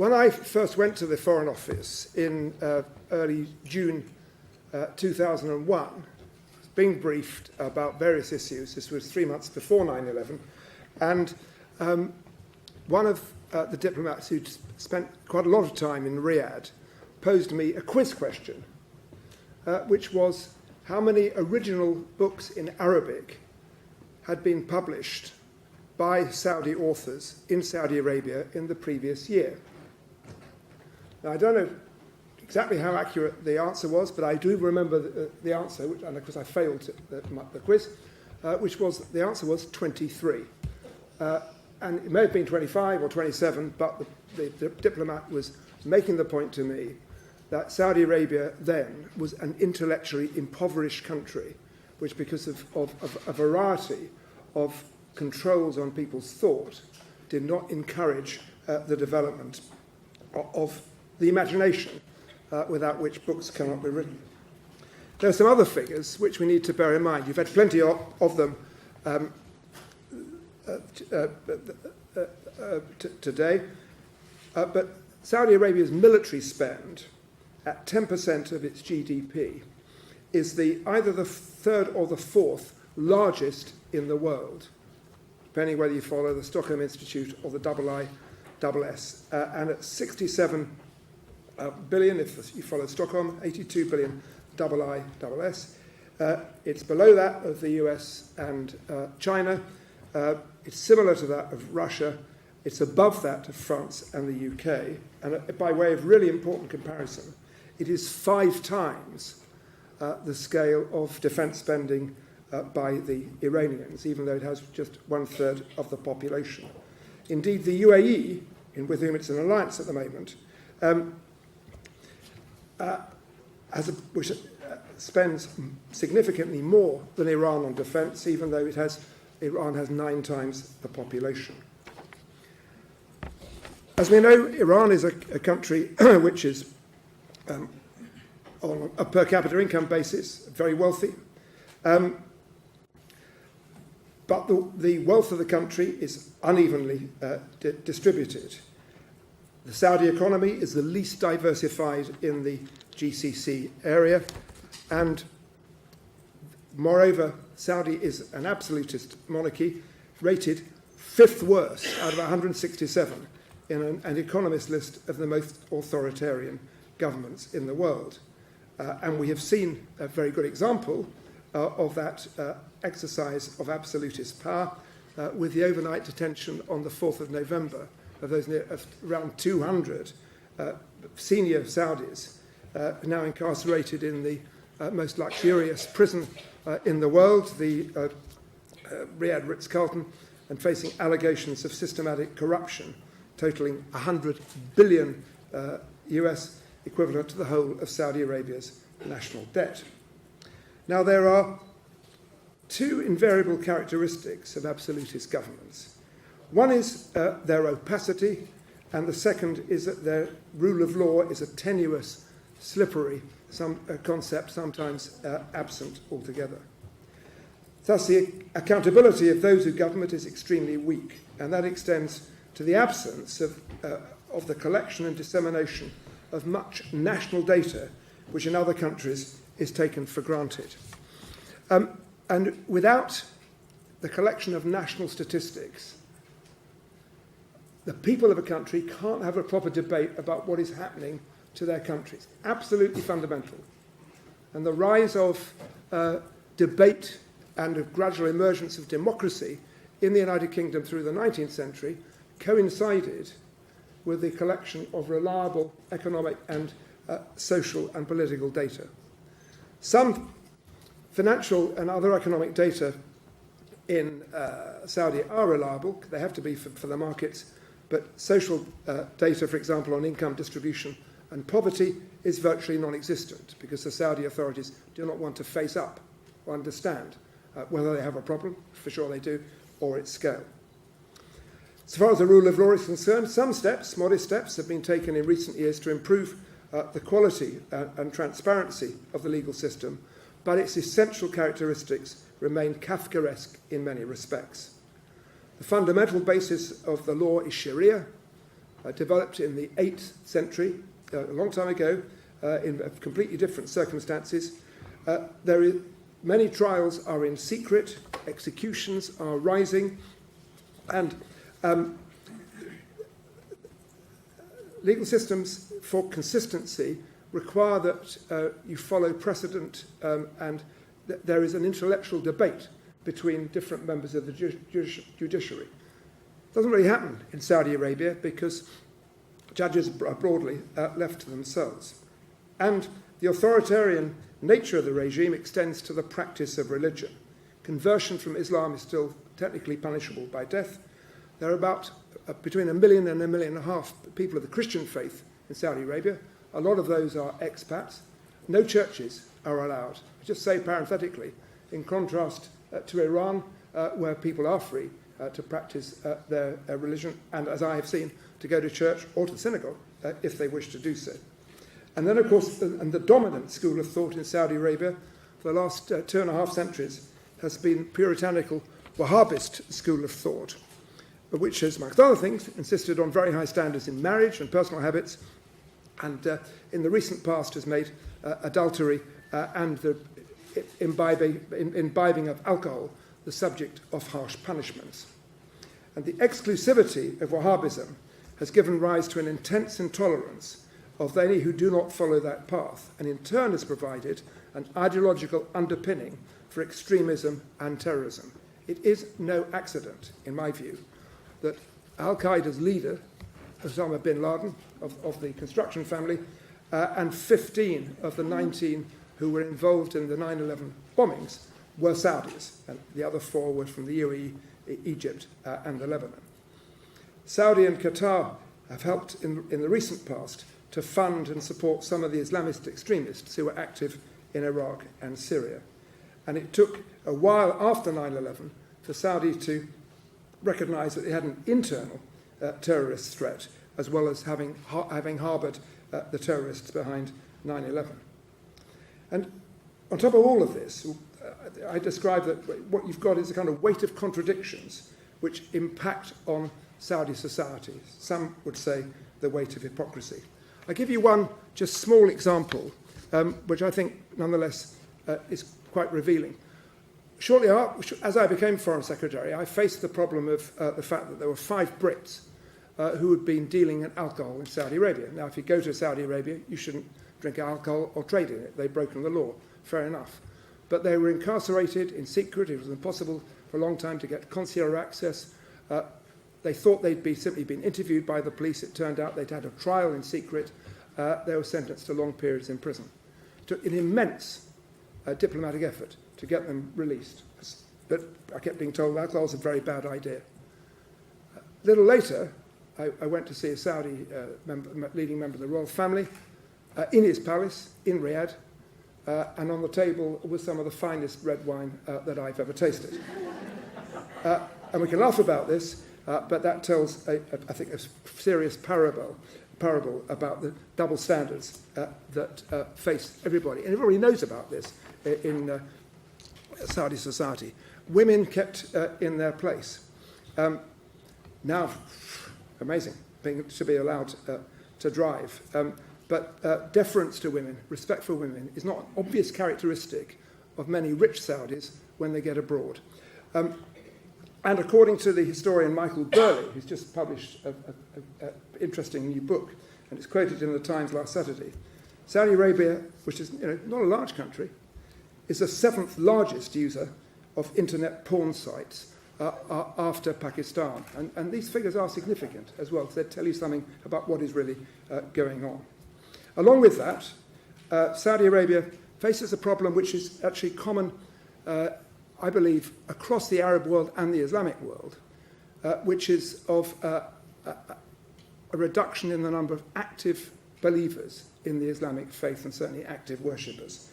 When I first went to the Foreign Office in early June 2001, being briefed about various issues. This was 3 months before 9/11, and one of the diplomats who'd spent quite a lot of time in Riyadh posed me a quiz question, which was how many original books in Arabic had been published by Saudi authors in Saudi Arabia in the previous year. Now, I don't know exactly how accurate the answer was, but I do remember the answer, and of course I failed the quiz, which was, the answer was 23. And it may have been 25 or 27, but the diplomat was making the point to me that Saudi Arabia then was an intellectually impoverished country, which, because of a variety of controls on people's thought, did not encourage the development of the imagination without which books cannot be written. There are some other figures which we need to bear in mind. You've had plenty of them today, but Saudi Arabia's military spend at 10% of its GDP is either the third or the fourth largest in the world, depending whether you follow the Stockholm Institute or the IISS, and at 67 billion if you follow Stockholm, 82 billion IISS. It's below that of the US and China. It's similar to that of Russia. It's above that of France and the UK. And by way of really important comparison, it is 5 times the scale of defence spending by the Iranians, even though it has just 1/3 of the population. Indeed, the UAE, with whom it's in alliance at the moment, which spends significantly more than Iran on defence, even though Iran has 9 times the population. As we know, Iran is a country which is, on a per capita income basis, very wealthy. But the wealth of the country is unevenly distributed. The Saudi economy is the least diversified in the GCC area, and moreover, Saudi is an absolutist monarchy, rated 5th worst out of 167 in an Economist list of the most authoritarian governments in the world. And we have seen a very good example of that exercise of absolutist power with the overnight detention on the 4th of November of around 200 senior Saudis now incarcerated in the most luxurious prison in the world, the Riyadh Ritz-Carlton, and facing allegations of systematic corruption totaling 100 billion US, equivalent to the whole of Saudi Arabia's national debt. Now, there are 2 invariable characteristics of absolutist governments. One is their opacity, and the second is that their rule of law is a tenuous, slippery concept, sometimes absent altogether. Thus, the accountability of those who govern it is extremely weak, and that extends to the absence of the collection and dissemination of much national data, which in other countries is taken for granted. And without the collection of national statistics, the people of a country can't have a proper debate about what is happening to their countries. Absolutely fundamental. And the rise of debate and a gradual emergence of democracy in the United Kingdom through the 19th century coincided with the collection of reliable economic and social and political data. Some financial and other economic data in Saudi are reliable. They have to be for the markets. But social data, for example, on income distribution and poverty is virtually non-existent because the Saudi authorities do not want to face up or understand whether they have a problem, for sure they do, or its scale. As far as the rule of law is concerned, some steps, modest steps, have been taken in recent years to improve the quality and transparency of the legal system, but its essential characteristics remain Kafkaesque in many respects. The fundamental basis of the law is Sharia, developed in the 8th century, a long time ago, in completely different circumstances. Many trials are in secret, executions are rising, and legal systems for consistency require that you follow precedent, and there is an intellectual debate between different members of the judiciary. It doesn't really happen in Saudi Arabia because judges are broadly left to themselves. And the authoritarian nature of the regime extends to the practice of religion. Conversion from Islam is still technically punishable by death. There are about between 1 million and 1.5 million people of the Christian faith in Saudi Arabia. A lot of those are expats. No churches are allowed. I just say parenthetically, in contrast to Iran, where people are free to practice their religion, and as I have seen, to go to church or to synagogue if they wish to do so. And then, of course, the dominant school of thought in Saudi Arabia for the last 2.5 centuries has been puritanical Wahhabist school of thought, which has, amongst other things, insisted on very high standards in marriage and personal habits, and in the recent past has made adultery and the imbibing of alcohol the subject of harsh punishments. And the exclusivity of Wahhabism has given rise to an intense intolerance of any who do not follow that path, and in turn has provided an ideological underpinning for extremism and terrorism. It is no accident, in my view, that Al-Qaeda's leader, Osama bin Laden, of the construction family, and 15 of the 19 who were involved in the 9/11 bombings were Saudis, and the other 4 were from the UAE, Egypt, and the Lebanon. Saudi and Qatar have helped in the recent past to fund and support some of the Islamist extremists who were active in Iraq and Syria. And it took a while after 9/11 for Saudi to recognize that they had an internal terrorist threat, as well as having harbored the terrorists behind 9/11. And on top of all of this, I describe that what you've got is a kind of weight of contradictions which impact on Saudi society. Some would say the weight of hypocrisy. I give you one just small example, which I think nonetheless is quite revealing. Shortly after, as I became Foreign Secretary, I faced the problem of the fact that there were 5 Brits who had been dealing in alcohol in Saudi Arabia. Now, if you go to Saudi Arabia, you shouldn't drink alcohol or trade in it. They've broken the law. Fair enough. But they were incarcerated in secret. It was impossible for a long time to get consular access. They thought they'd simply been interviewed by the police. It turned out they'd had a trial in secret. They were sentenced to long periods in prison. It took an immense diplomatic effort to get them released. But I kept being told alcohol is a very bad idea. A little later, I went to see a Saudi leading member of the royal family in his palace in Riyadh, and on the table was some of the finest red wine that I've ever tasted. And we can laugh about this, but that tells, I think, a serious parable about the double standards that face everybody. And everybody knows about this in Saudi society. Women kept in their place. Now, amazing to be allowed to drive. But deference to women, respect for women, is not an obvious characteristic of many rich Saudis when they get abroad. And according to the historian Michael Burley, who's just published an interesting new book, and it's quoted in the Times last Saturday, Saudi Arabia, which is not a large country, is the 7th largest user of internet porn sites after Pakistan. And these figures are significant as well, because they tell you something about what is really going on. Along with that, Saudi Arabia faces a problem which is actually common, I believe, across the Arab world and the Islamic world, which is of a reduction in the number of active believers in the Islamic faith, and certainly active worshippers.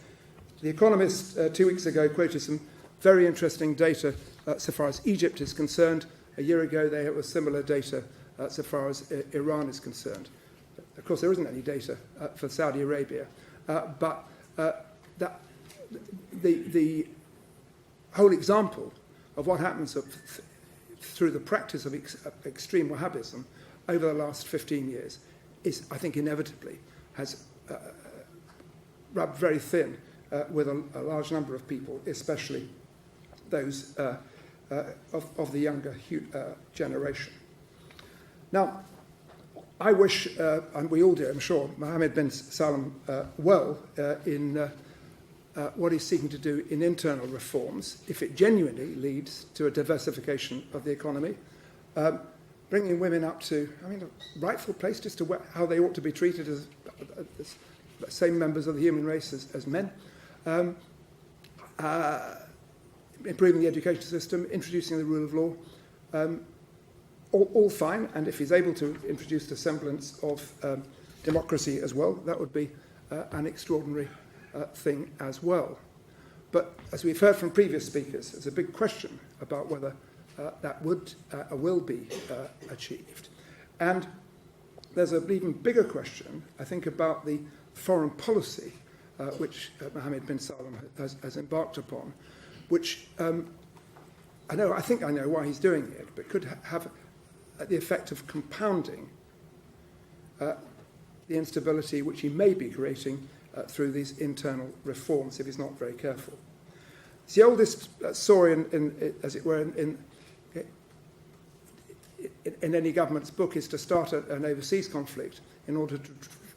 The Economist 2 weeks ago quoted some very interesting data so far as Egypt is concerned. A year ago, there was similar data so far as Iran is concerned. Of course, there isn't any data for Saudi Arabia, but the whole example of what happens through the practice of extreme Wahhabism over the last 15 years is, I think, inevitably has rubbed very thin with a large number of people, especially those of the younger generation. Now, I wish, and we all do, I'm sure, Mohammed bin Salman well in what he's seeking to do in internal reforms, if it genuinely leads to a diversification of the economy, bringing women up to, a rightful place just to how they ought to be treated as same members of the human race as men, improving the education system, introducing the rule of law, all fine, and if he's able to introduce the semblance of democracy as well, that would be an extraordinary thing as well. But as we've heard from previous speakers, there's a big question about whether that will be achieved. And there's an even bigger question, I think, about the foreign policy which Mohammed bin Salman has embarked upon, which I think I know why he's doing it, but could have the effect of compounding the instability which he may be creating through these internal reforms if he's not very careful. It's the oldest story, as it were, in any government's book is to start an overseas conflict in order to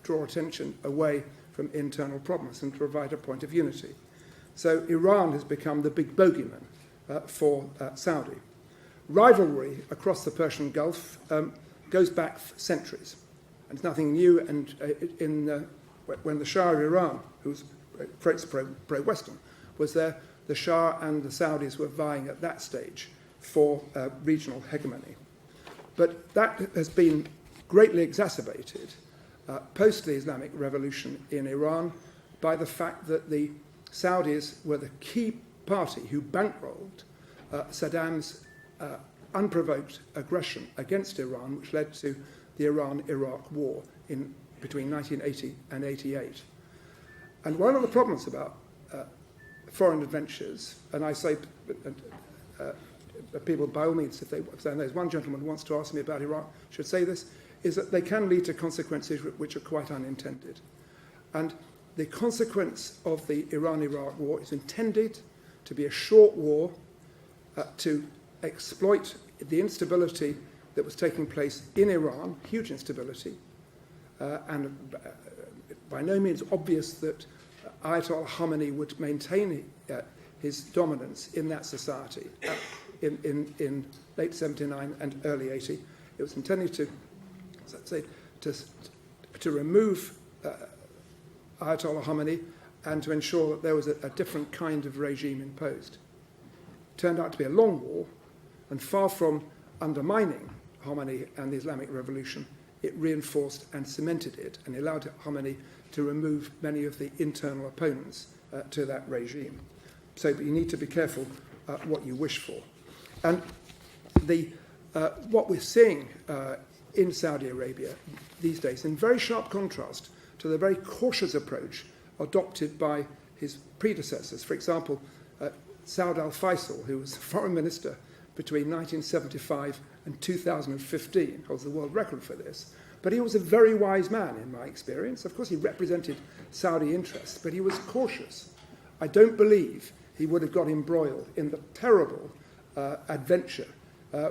draw attention away from internal problems and to provide a point of unity. So Iran has become the big bogeyman for Saudi. Rivalry across the Persian Gulf goes back centuries, and it's nothing new. And when the Shah of Iran, who was pro-Western, was there, the Shah and the Saudis were vying at that stage for regional hegemony. But that has been greatly exacerbated post the Islamic Revolution in Iran by the fact that the Saudis were the key party who bankrolled Saddam's unprovoked aggression against Iran, which led to the Iran-Iraq war between 1980 and 88. And one of the problems about foreign adventures, and I say people by all means, if there's one gentleman who wants to ask me about Iraq, should say this, is that they can lead to consequences which are quite unintended. And the consequence of the Iran-Iraq war is intended to be a short war to exploit the instability that was taking place in Iran, huge instability, and by no means obvious that Ayatollah Khamenei would maintain his dominance in that society in late 79 and early 80. It was intended to remove Ayatollah Khamenei and to ensure that there was a different kind of regime imposed. It turned out to be a long war, and far from undermining Khamenei and the Islamic Revolution, it reinforced and cemented it and allowed Khamenei to remove many of the internal opponents to that regime. So you need to be careful what you wish for. And what we're seeing in Saudi Arabia these days, in very sharp contrast to the very cautious approach adopted by his predecessors. For example, Saud al-Faisal, who was foreign minister between 1975 and 2015, holds the world record for this. But he was a very wise man, in my experience. Of course, he represented Saudi interests, but he was cautious. I don't believe he would have got embroiled in the terrible adventure,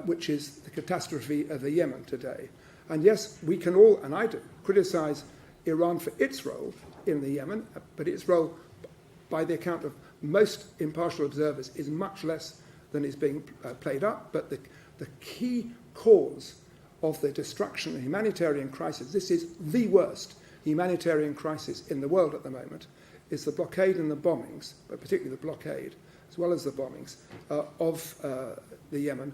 which is the catastrophe of the Yemen today. And yes, we can all, and I do, criticize Iran for its role in the Yemen, but its role, by the account of most impartial observers, is much less than is being played up. But the key cause of the destruction, the humanitarian crisis, this is the worst humanitarian crisis in the world at the moment, is the blockade and the bombings, but particularly the blockade, as well as the bombings, of the Yemen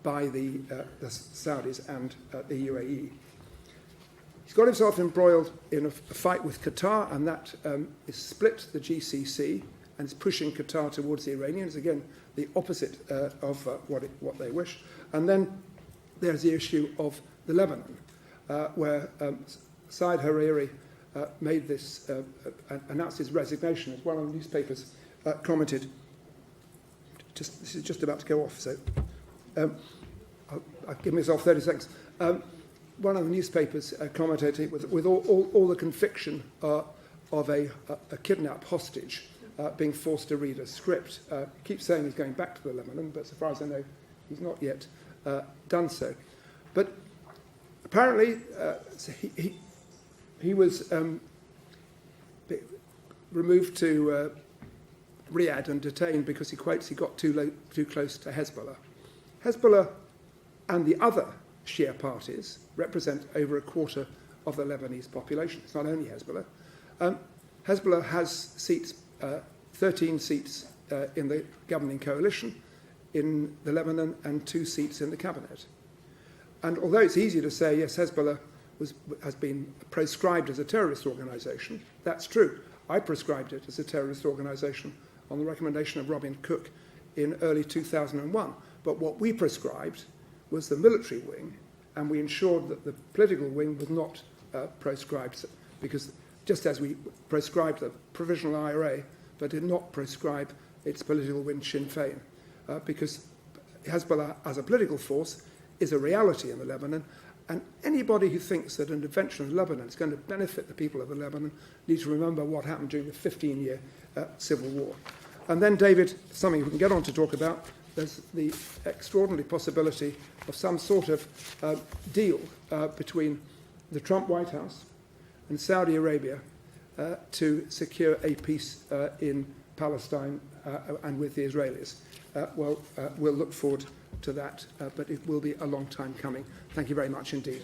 by the Saudis and the UAE. He's got himself embroiled in a fight with Qatar, and that is split the GCC and is pushing Qatar towards the Iranians, again, the opposite of what they wish. And then there's the issue of the Lebanon, where Saad Hariri made this, announced his resignation, as one of the newspapers commented. This is just about to go off, so I'll give myself 30 seconds. one of the newspapers commented it with all the conviction of a kidnapped hostage being forced to read a script. He keeps saying he's going back to the Lebanon, but so far as I know, he's not yet done so. But apparently, he was removed to Riyadh and detained because he quotes he got too close to Hezbollah. Hezbollah and the other Shia parties represent over a quarter of the Lebanese population. It's not only Hezbollah. Hezbollah has seats, 13 seats in the governing coalition in the Lebanon and 2 seats in the cabinet. And although it's easy to say, yes, Hezbollah has been proscribed as a terrorist organisation, that's true. I proscribed it as a terrorist organisation on the recommendation of Robin Cook in early 2001. But what we prescribed was the military wing, and we ensured that the political wing was not proscribed, because just as we proscribed the provisional IRA, but did not proscribe its political wing, Sinn Féin, because Hezbollah as a political force is a reality in the Lebanon, and anybody who thinks that an intervention in Lebanon is going to benefit the people of the Lebanon needs to remember what happened during the 15-year civil war. And then, David, something we can get on to talk about, there's the extraordinary possibility of some sort of deal between the Trump White House and Saudi Arabia to secure a peace in Palestine and with the Israelis. We'll look forward to that, but it will be a long time coming. Thank you very much indeed.